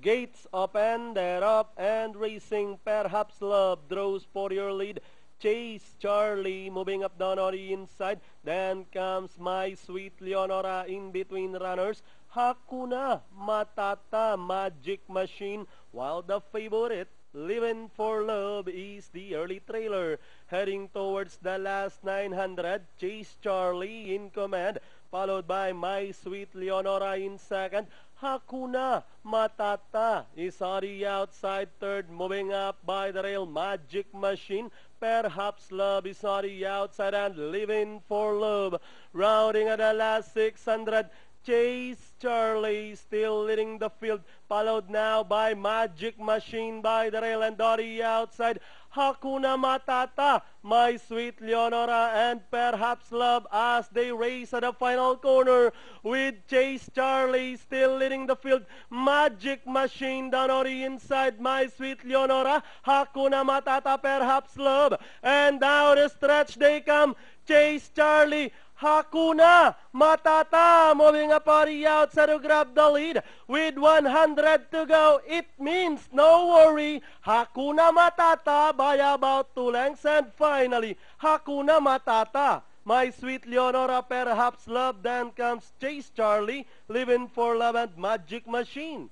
Gates open, they're up and racing. Perhaps Love draws for your lead. Chase Charlie moving up down on the inside. Then comes My Sweet Leonora in between runners. Hakuna Matata Magic Machine, while the favorite Living for Love is the early trailer. Heading towards the last 900, Chase Charlie in command, followed by My Sweet Leonora in second. Hakuna Matata is on the outside third, moving up by the rail. Magic Machine, Perhaps Love is on the outside, and Living for Love rounding at the last 600. Chase Charlie still leading the field, followed now by Magic Machine by the rail, and on the outside, Hakuna Matata, My Sweet Leonora, and Perhaps Love as they race at the final corner, with Chase Charlie still leading the field. Magic Machine down on the inside, My Sweet Leonora, Hakuna Matata, Perhaps Love, and down the stretch they come. Chase Charlie, Hakuna Matata moving up on the outside to grab the lead with 100 to go. It means no worry. Hakuna Matata by about 2 lengths, and finally Hakuna Matata, My Sweet Leonora, Perhaps Love, then comes Chase Charlie, Living for Love, and Magic Machine.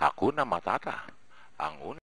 Hakuna Matata ang